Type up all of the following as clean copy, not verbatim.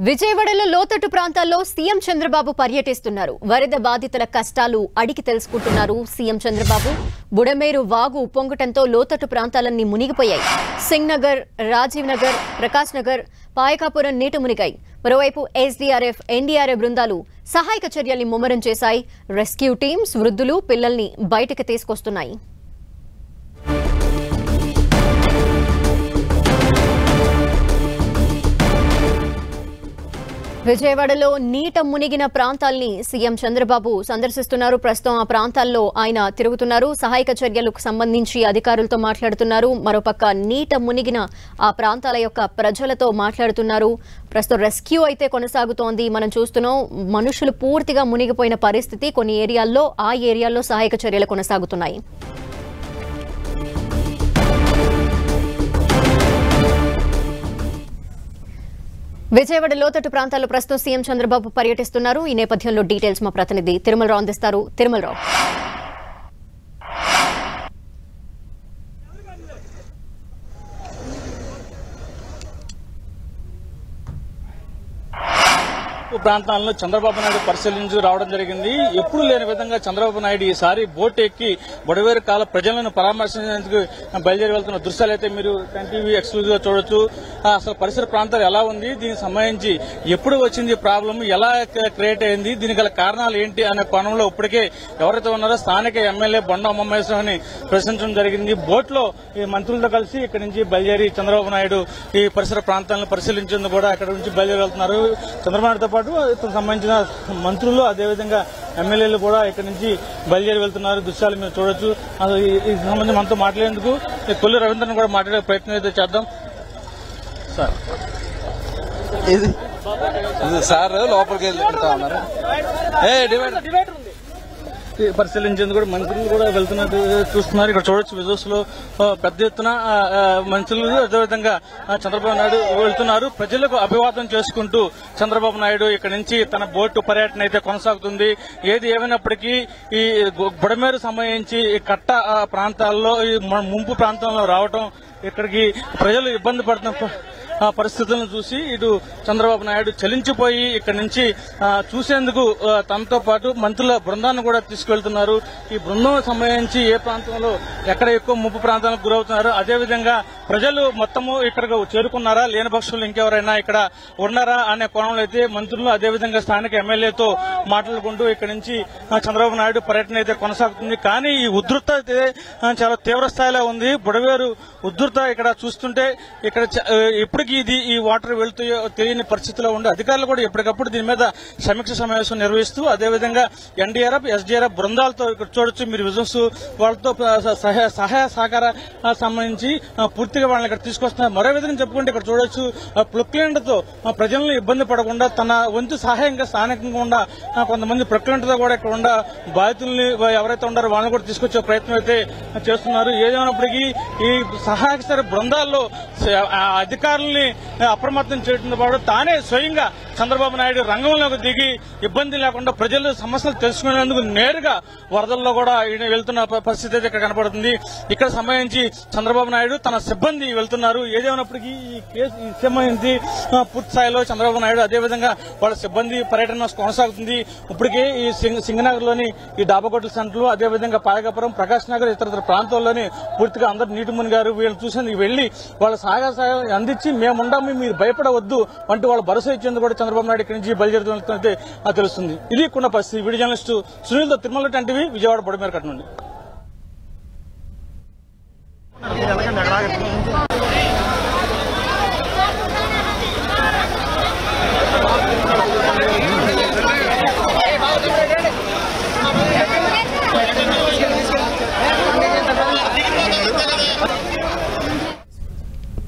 విజయవాడలో లోతట్టు ప్రాంతాల్లో సీఎం చంద్రబాబు పర్యటిస్తున్నారు. వరద బాధితుల కష్టాలు అడిగి తెలుసుకుంటున్నారు సీఎం చంద్రబాబు. బుడమేరు వాగు ఉప్పొంగటంతో లోతట్టు ప్రాంతాలన్నీ మునిగిపోయాయి. సింగ్ నగర్, రాజీవ్ నగర్, ప్రకాష్ నగర్, పాయకాపురం నీట మునిగాయి. మరోవైపు ఎస్డీఆర్ఎఫ్, ఎన్డీఆర్ఎఫ్ బృందాలు సహాయక చర్యల్ని ముమ్మరం చేశాయి. రెస్క్యూ టీమ్స్ వృద్ధులు, పిల్లల్ని బయటకు తీసుకొస్తున్నాయి. విజయవాడలో నీట మునిగిన ప్రాంతాల్ని సీఎం చంద్రబాబు సందర్శిస్తున్నారు. ప్రస్తుతం ఆ ప్రాంతాల్లో ఆయన తిరుగుతున్నారు. సహాయక చర్యలకు సంబంధించి అధికారులతో మాట్లాడుతున్నారు. మరోపక్క నీట మునిగిన ఆ ప్రాంతాల యొక్క ప్రజలతో మాట్లాడుతున్నారు. ప్రస్తుతం రెస్క్యూ అయితే కొనసాగుతోంది. మనం చూస్తున్నాం, మనుషులు పూర్తిగా మునిగిపోయిన పరిస్థితి. కొన్ని ఏరియాల్లో సహాయక చర్యలు కొనసాగుతున్నాయి. విజయవాడ లోతట్టు ప్రాంతాల్లో ప్రస్తుతం సీఎం చంద్రబాబు పర్యటిస్తున్నారు. ఈ నేపథ్యంలో డీటెయిల్స్ మా ప్రతినిధి తిరుమలరావు అందిస్తారు. తిరుమలరావు, ప్రాంతాలను చంద్రబాబు నాయుడు పరిశీలించి రావడం జరిగింది. ఎప్పుడు లేని విధంగా చంద్రబాబు నాయుడు ఈసారి బోట్ ఎక్కి బొడవేరు కాల ప్రజలను పరామర్శించేందుకు బయలుదేరి వెళ్తున్న దృశ్యాలు అయితే మీరు టీవీ ఎక్స్క్లూజివ్ గా చూడొచ్చు. అసలు పరిసర ప్రాంతాలు ఎలా ఉంది, దీనికి సంబంధించి ఎప్పుడు వచ్చింది ప్రాబ్లం, ఎలా క్రియేట్ అయింది, దీనికి గల కారణాలు ఏంటి అనే కోణంలో ఇప్పటికే ఎవరైతే ఉన్నారో స్థానిక ఎమ్మెల్యే బొండ ఉమామహేశ్వరరావుని ప్రశ్నించడం జరిగింది. బోట్ లో ఈ మంత్రులతో కలిసి ఇక్కడి నుంచి బయలుదేరి చంద్రబాబు నాయుడు ఈ పరిసర ప్రాంతాలను పరిశీలించేందుకు కూడా ఇక్కడ నుంచి బయలుదేరి వెళ్తున్నారు. చంద్రబాబు నాయుడుతో పాటు సంబంధించిన మంత్రులు, అదేవిధంగా ఎమ్మెల్యేలు కూడా ఇక్కడ నుంచి బయలుదేరి వెళ్తున్నారు. దృశ్యాలు మీరు చూడొచ్చు. ఈ సంబంధించి మనతో మాట్లాడేందుకు కొల్లు రవీంద్రను కూడా మాట్లాడే ప్రయత్నం అయితే చేద్దాం. సార్ లోపలికి వెళ్తా ఉన్నారు. పరిశీలించేందుకు కూడా మంత్రులు కూడా వెళ్తున్నట్టు చూస్తున్నారు. ఇక్కడ చూడొచ్చు విజువల్స్ లో పెద్ద ఎత్తున మంత్రులు, అదేవిధంగా చంద్రబాబు నాయుడు వెళ్తున్నారు. ప్రజలకు అభివాదం చేసుకుంటూ చంద్రబాబు నాయుడు ఇక్కడ నుంచి తన బోటు పర్యటన అయితే కొనసాగుతుంది. ఏది ఏమైనప్పటికీ ఈ బుడమేరు సంబంధించి ఈ కట్ట ప్రాంతాల్లో, ఈ ముంపు ప్రాంతంలో రావటం, ఇక్కడికి ప్రజలు ఇబ్బంది పడుతున్న పరిస్థితులను చూసి ఇటు చంద్రబాబు నాయుడు చలించిపోయి ఇక్కడి నుంచి చూసేందుకు తనతో పాటు మంత్రుల బృందాన్ని కూడా తీసుకువెళ్తున్నారు. ఈ బృందం సంబంధించి ఏ ప్రాంతంలో ఎక్కడ ఎక్కువ ముంపు ప్రాంతాలకు గురవుతున్నారు, అదేవిధంగా ప్రజలు మొత్తము ఇక్కడికి చేరుకున్నారా, లేని పక్షులు ఇంకెవరైనా ఇక్కడ ఉన్నారా అనే కోణంలో అయితే మంత్రులు, అదేవిధంగా స్థానిక ఎమ్మెల్యేతో మాట్లాడుకుంటూ ఇక్కడి నుంచి చంద్రబాబు నాయుడు పర్యటన అయితే కొనసాగుతుంది. కానీ ఈ ఉధృత అయితే చాలా తీవ్ర స్థాయిలో ఉంది. బుడవేరు ఉధృత ఇక్కడ చూస్తుంటే ఇక్కడ ఇప్పటికీ ఈ వాటర్ వెళ్తాయో తెలియని పరిస్థితిలో ఉండే అధికారులు కూడా ఎప్పటికప్పుడు దీని మీద సమీక్ష సమావేశం నిర్వహిస్తూ, అదేవిధంగా ఎన్డీఆర్ఎఫ్, ఎస్డీఆర్ఎఫ్ బృందాలతో ఇక్కడ చూడొచ్చు మీరు విజువల్స్, వాళ్ళతో సహాయ సహకార సంబంధించి పూర్తిగా వాళ్ళని ఇక్కడ తీసుకొస్తున్నారు. మరో విధంగా చెప్పుకుంటే ఇక్కడ చూడొచ్చు, ప్రొక్లైన్లతో ప్రజలను ఇబ్బంది పడకుండా తన వంతు సహాయంగా స్థానికంగా ఉన్న కొంతమంది ప్రొక్లైన్లతో కూడా ఇక్కడ ఉన్న బాధితుల్ని ఎవరైతే ఉన్నారో వాళ్ళని కూడా తీసుకొచ్చే ప్రయత్నం అయితే చేస్తున్నారు. ఏదేమైనప్పటికీ ఈ సహాయక బృందాల్లో అధికారుల్ని అప్రమత్తం చేయడంతో పాటు తానే స్వయంగా చంద్రబాబు నాయుడు రంగంలోకి దిగి ఇబ్బంది లేకుండా ప్రజల సమస్యలు తెలుసుకునేందుకు నేరుగా వరదల్లో కూడా వెళ్తున్న పరిస్థితి అయితే ఇక్కడ కనపడుతుంది. ఇక్కడ సంబంధించి చంద్రబాబు నాయుడు తన సిబ్బంది వెళ్తున్నారు. ఏదేమైనప్పటికీ ఈ కేసు సంబంధించి పూర్తి స్థాయిలో చంద్రబాబు నాయుడు, అదేవిధంగా వాళ్ళ సిబ్బంది పర్యటన కొనసాగుతుంది. ఇప్పటికే ఈ సింగనగర్ లోని ఈ డాబాకోట్ల సెంటర్లు, అదేవిధంగా పాయకాపురం, ప్రకాష్ నగర్, ఇతర ప్రాంతాల్లోని పూర్తిగా అందరు నీటి మునిగారు. వీళ్ళు చూసేందుకు వెళ్లి వాళ్ళ సహాయ అందించి మేముండము, మీరు భయపడవద్దు అంటూ వాళ్ళు భరోసా ఇచ్చేందుకు కూడా చంద్రబాబు నాయుడు ఇక్కడి నుంచి బయలుదేరుతున్నట్లయితే తెలుస్తుంది. ఇది ఉన్న పరిస్థితి. వీడియో జర్నలిస్టు సునీల్తో తిరుమల టీవీ, విజయవాడ బొడమేరు కట్ట నుండి.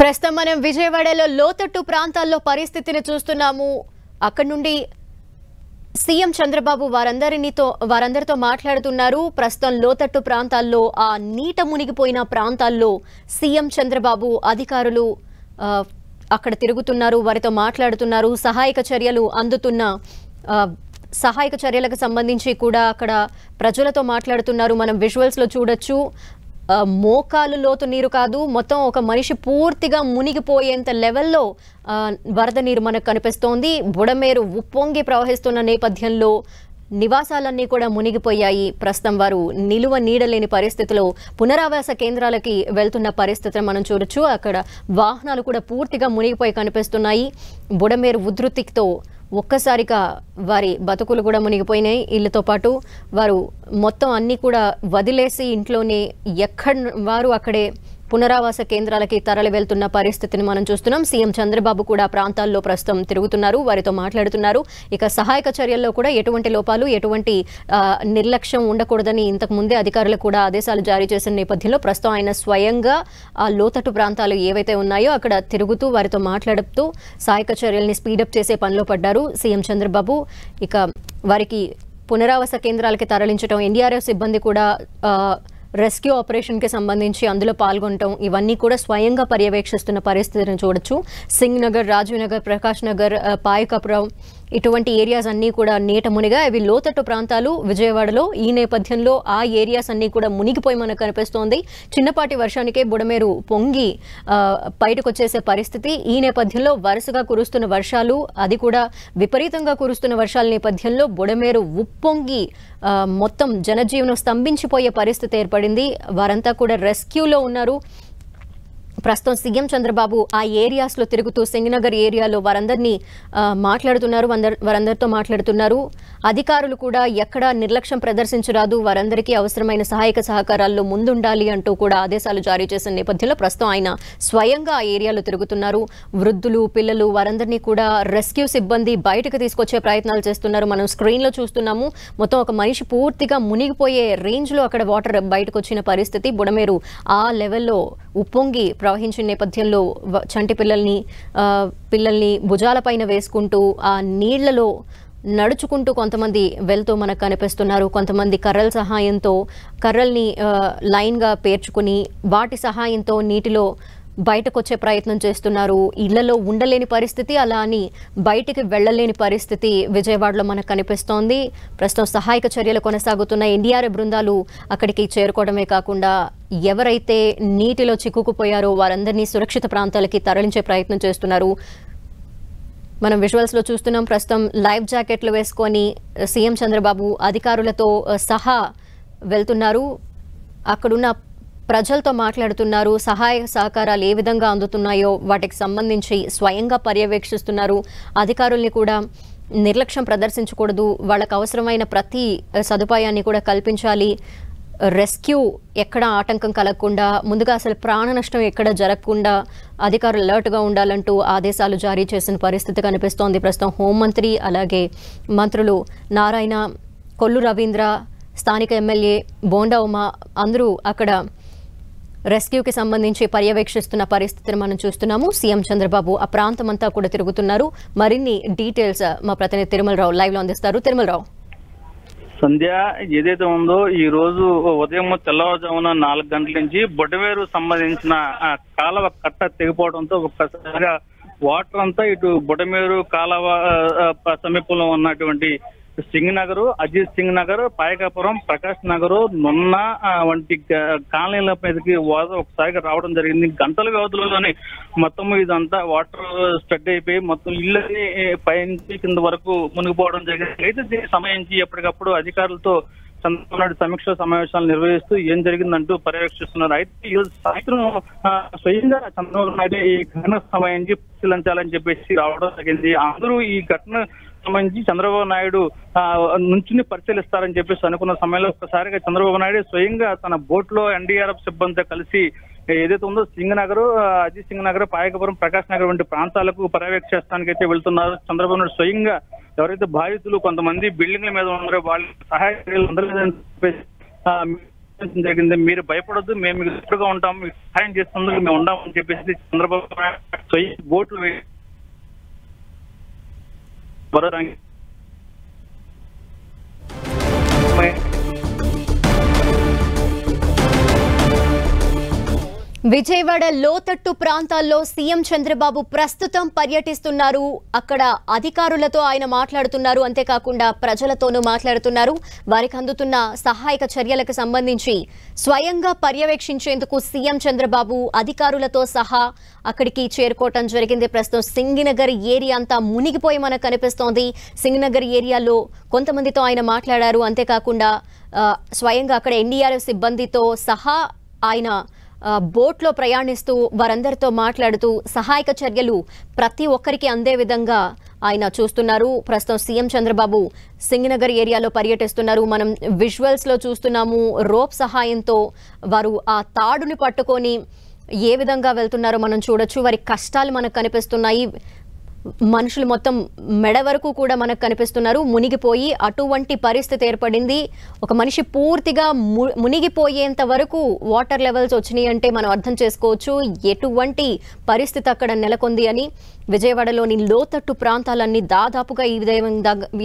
ప్రస్తుతం మనం విజయవాడలో లోతట్టు ప్రాంతాల్లో పరిస్థితిని చూస్తున్నాము. అక్కడి నుండి సీఎం చంద్రబాబు వారందరితో మాట్లాడుతున్నారు. ప్రస్తుతం లోతట్టు ప్రాంతాల్లో, ఆ నీట మునిగిపోయిన ప్రాంతాల్లో సీఎం చంద్రబాబు అధికారులు అక్కడ తిరుగుతున్నారు, వారితో మాట్లాడుతున్నారు. సహాయక చర్యలకు సంబంధించి కూడా అక్కడ ప్రజలతో మాట్లాడుతున్నారు. మనం విజువల్స్ లో చూడొచ్చు. మోకాలు లోతు నీరు కాదు, మొత్తం ఒక మనిషి పూర్తిగా మునిగిపోయేంత లెవెల్లో వరద నీరు మనకు కనిపిస్తోంది. బుడమేరు ఉప్పొంగి ప్రవహిస్తున్న నేపథ్యంలో నివాసాలన్నీ కూడా మునిగిపోయాయి. ప్రస్తుతం వారు నిలువ నీడలేని పరిస్థితిలో పునరావాస కేంద్రాలకి వెళ్తున్న పరిస్థితిని మనం చూడొచ్చు. అక్కడ వాహనాలు కూడా పూర్తిగా మునిగిపోయి కనిపిస్తున్నాయి. బుడమేరు ఉధృతితో ఒక్కసారిగా వారి బతుకులు కూడా మునిగిపోయినాయి. ఇళ్లతో పాటు వారు మొత్తం అన్నీ కూడా వదిలేసి ఇంట్లోనే వారు అక్కడే పునరావాస కేంద్రాలకి తరలి వెళ్తున్న పరిస్థితిని మనం చూస్తున్నాం. సీఎం చంద్రబాబు కూడా ప్రాంతాల్లో ప్రస్తుతం తిరుగుతున్నారు, వారితో మాట్లాడుతున్నారు. ఇక సహాయక చర్యల్లో కూడా ఎటువంటి లోపాలు, ఎటువంటి నిర్లక్ష్యం ఉండకూడదని ఇంతకు ముందే అధికారులకు కూడా ఆదేశాలు జారీ చేసిన నేపథ్యంలో ప్రస్తుతం ఆయన స్వయంగా ఆ లోతట్టు ప్రాంతాలు ఏవైతే ఉన్నాయో అక్కడ తిరుగుతూ వారితో మాట్లాడుతూ సహాయక చర్యల్ని స్పీడప్ చేసే పనిలో పడ్డారు సీఎం చంద్రబాబు. ఇక వారికి పునరావాస కేంద్రాలకి తరలించడం, ఎన్డీఆర్ఎఫ్ సిబ్బంది కూడా రెస్క్యూ ఆపరేషన్కి సంబంధించి అందులో పాల్గొనటం, ఇవన్నీ కూడా స్వయంగా పర్యవేక్షిస్తున్న పరిస్థితిని చూడొచ్చు. సింగ్ నగర్, రాజీవ్ నగర్, ప్రకాష్ నగర్, పాయకపురం ఇటువంటి ఏరియాస్ అన్నీ కూడా నీట మునిగా. ఇవి లోతట్టు ప్రాంతాలు విజయవాడలో. ఈ నేపథ్యంలో ఆ ఏరియాస్ అన్నీ కూడా మునిగిపోయి మనకు కనిపిస్తోంది. చిన్నపాటి వర్షానికే బుడమేరు పొంగి బయటకు వచ్చేసే పరిస్థితి. ఈ నేపథ్యంలో వరుసగా కురుస్తున్న వర్షాలు, అది కూడా విపరీతంగా కురుస్తున్న వర్షాల నేపథ్యంలో బుడమేరు ఉప్పొంగి మొత్తం జనజీవనం స్తంభించిపోయే పరిస్థితి ఏర్పడింది. వారంతా కూడా రెస్క్యూలో ఉన్నారు. ప్రస్తుతం సీఎం చంద్రబాబు ఆ ఏరియాస్లో తిరుగుతూ సింగనగర్ ఏరియాలో వారందరినీ వారందరితో మాట్లాడుతున్నారు. అధికారులు కూడా ఎక్కడా నిర్లక్ష్యం ప్రదర్శించరాదు, వారందరికీ అవసరమైన సహాయక సహకారాల్లో ముందుండాలి అంటూ కూడా ఆదేశాలు జారీ చేసిన నేపథ్యంలో ప్రస్తుతం ఆయన స్వయంగా ఆ ఏరియాలో తిరుగుతున్నారు. వృద్ధులు, పిల్లలు వారందరినీ కూడా రెస్క్యూ సిబ్బంది బయటకు తీసుకొచ్చే ప్రయత్నాలు చేస్తున్నారు. మనం స్క్రీన్లో చూస్తున్నాము. మొత్తం ఒక మనిషి పూర్తిగా మునిగిపోయే రేంజ్లో అక్కడ వాటర్ బయటకు వచ్చిన పరిస్థితి. బుడమేరు ఆ లెవెల్లో ఉప్పొంగి ప్రవహించిన నేపథ్యంలో చంటి పిల్లల్ని భుజాలపైన వేసుకుంటూ ఆ నీళ్లలో నడుచుకుంటూ కొంతమంది వెళ్తూ మనకు కనిపిస్తున్నారు. కొంతమంది కర్రల్ని లైన్గా పేర్చుకుని వాటి సహాయంతో నీటిలో బయటకు వచ్చే ప్రయత్నం చేస్తున్నారు. ఇళ్లలో ఉండలేని పరిస్థితి, అలా అని బయటికి వెళ్లలేని పరిస్థితి విజయవాడలో మనకు కనిపిస్తోంది. ప్రస్తుతం సహాయక చర్యలు కొనసాగుతున్న ఎన్డీఆర్ఎఫ్ బృందాలు అక్కడికి చేరుకోవడమే కాకుండా ఎవరైతే నీటిలో చిక్కుకుపోయారో వారందరినీ సురక్షిత ప్రాంతాలకి తరలించే ప్రయత్నం చేస్తున్నారు. మనం విజువల్స్లో చూస్తున్నాం. ప్రస్తుతం లైఫ్ జాకెట్లు వేసుకొని సీఎం చంద్రబాబు అధికారులతో సహా వెళ్తున్నారు. అక్కడున్న ప్రజలతో మాట్లాడుతున్నారు. సహాయ సహకారాలు ఏ విధంగా అందుతున్నాయో వాటికి సంబంధించి స్వయంగా పర్యవేక్షిస్తున్నారు. అధికారుల్ని కూడా నిర్లక్ష్యం ప్రదర్శించకూడదు, వాళ్ళకు అవసరమైన ప్రతి సదుపాయాన్ని కూడా కల్పించాలి. రెస్క్యూ ఎక్కడ ఆటంకం కలగకుండా, ముందుగా అసలు ప్రాణ నష్టం ఎక్కడ జరగకుండా అధికారులు అలర్ట్గా ఉండాలంటూ ఆదేశాలు జారీ చేసిన పరిస్థితి కనిపిస్తోంది. ప్రస్తుతం హోంమంత్రి, అలాగే మంత్రులు నారాయణ, కొల్లు రవీంద్ర, స్థానిక ఎమ్మెల్యే బోండా ఉమా అందరూ అక్కడ రెస్క్యూకి సంబంధించి పర్యవేక్షిస్తున్న పరిస్థితిని మనం చూస్తున్నాము. సీఎం చంద్రబాబు ఆ ప్రాంతమంతా కూడా తిరుగుతున్నారు. మరిన్ని డీటెయిల్స్ మా ప్రతినిధి తిరుమలరావు లైవ్లో అందిస్తారు. తిరుమలరావు. సంధ్య, ఏదైతే ఉందో ఈ రోజు ఉదయం తెల్లవారుజామున 4 గంటల నుంచి బొడ్డవేరు సంబంధించిన కాలువ కట్ట తెగిపోవడంతో ఒక్కసారిగా వాటర్ అంతా ఇటు బొడ్డమేరు కాలువ సమీపంలో ఉన్నటువంటి సింగ్ నగర్, అజిత్ సింగ్ నగర్, పాయకాపురం, ప్రకాష్ నగర్, నున్న వంటి కాలనీల మీదకి ఒకసారిగా రావడం జరిగింది. గంటల వ్యవధిలోనే మొత్తం ఇదంతా వాటర్ స్ప్రెడ్ అయిపోయి మొత్తం ఇళ్ళని పైనుంచి కింద వరకు మునిగిపోవడం జరిగింది. అయితే దీనికి సంబంధించి ఎప్పటికప్పుడు అధికారులతో చంద్రబాబు నాయుడు సమీక్ష సమావేశాలు నిర్వహిస్తూ ఏం జరిగిందంటూ పర్యవేక్షిస్తున్నారు. అయితే ఈ సాయంత్రం స్వయంగా చంద్రబాబు నాయుడు ఈ ఘటనకు సంబంధించి పరిశీలించాలని చెప్పేసి రావడం జరిగింది. అందరూ ఈ ఘటన సంబంధించి చంద్రబాబు నాయుడు నుంచి పరిశీలిస్తారని చెప్పేసి అనుకున్న సమయంలో ఒక్కసారిగా చంద్రబాబు నాయుడు స్వయంగా తన బోట్ లో ఎన్డీఆర్ఎఫ్ సిబ్బందితో కలిసి ఏదైతే ఉందో సింగ్ నగర్, అజిత్ సింగ్ నగర్, పాయకపురం, ప్రకాష్ నగర్ వంటి ప్రాంతాలకు పర్యవేక్షిస్తానికి అయితే వెళ్తున్నారు. చంద్రబాబు నాయుడు స్వయంగా ఎవరైతే బాధితులు కొంతమంది బిల్డింగ్ల మీద ఉన్నారో వాళ్ళ సహాయ చర్యలు జరిగింది. మీరు భయపడొద్దు, మేము మీకు ఎప్పుడుగా ఉంటాం, మీకు సహాయం చేస్తున్నందుకు మేము ఉంటామని చెప్పేసి చంద్రబాబు నాయుడు స్వయం బోట్లు విజయవాడ లోతట్టు ప్రాంతాల్లో సీఎం చంద్రబాబు ప్రస్తుతం పర్యటిస్తున్నారు. అక్కడ అధికారులతో ఆయన మాట్లాడుతున్నారు. అంతేకాకుండా ప్రజలతోనూ మాట్లాడుతున్నారు. వారికి అందుతున్న సహాయక చర్యలకు సంబంధించి స్వయంగా పర్యవేక్షించేందుకు సీఎం చంద్రబాబు అధికారులతో సహా అక్కడికి చేరుకోవటం జరిగింది. ప్రస్తుతం సింగనగర్ ఏరియా అంతా మునిగిపోయి మనకు కనిపిస్తోంది. సింగనగర్ ఏరియాలో కొంతమందితో ఆయన మాట్లాడారు. అంతేకాకుండా స్వయంగా అక్కడ ఎన్డీఆర్ఎఫ్ సిబ్బందితో సహా ఆయన బోట్లో ప్రయాణిస్తూ వారందరితో మాట్లాడుతూ సహాయక చర్యలు ప్రతి ఒక్కరికి అందే విధంగా ఆయన చూస్తున్నారు. ప్రస్తుతం సీఎం చంద్రబాబు సింగనగర్ ఏరియాలో పర్యటిస్తున్నారు. మనం విజువల్స్లో చూస్తున్నాము. రోప్ సహాయంతో వారు ఆ తాడుని పట్టుకొని ఏ విధంగా వెళ్తున్నారో మనం చూడొచ్చు. వారి కష్టాలు మనకు కనిపిస్తున్నాయి. మనుషులు మొత్తం మెడ వరకు కూడా మనకు కనిపిస్తున్నారు. మునిగిపోయి అటువంటి పరిస్థితి ఏర్పడింది. ఒక మనిషి పూర్తిగా మునిగిపోయేంత వరకు వాటర్ లెవెల్స్ వచ్చినాయి అంటే మనం అర్థం చేసుకోవచ్చు ఎటువంటి పరిస్థితి అక్కడ నెలకొంది అని. విజయవాడలోని లోతట్టు ప్రాంతాలన్నీ దాదాపుగా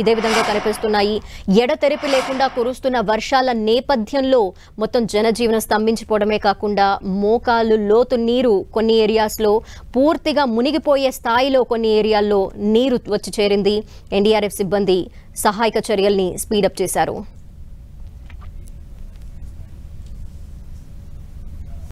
ఇదే విధంగా కనిపిస్తున్నాయి. ఎడతెరిపి లేకుండా కురుస్తున్న వర్షాల నేపథ్యంలో మొత్తం జనజీవనం స్తంభించిపోవడమే కాకుండా మోకాలు లోతు నీరు కొన్ని ఏరియాస్లో పూర్తిగా మునిగిపోయే స్థాయిలో కొన్ని ఏరియాల్లో నీరు వచ్చి చేరింది. ఎన్డీఆర్ఎఫ్ సిబ్బంది సహాయక చర్యల్ని స్పీడప్ చేశారు.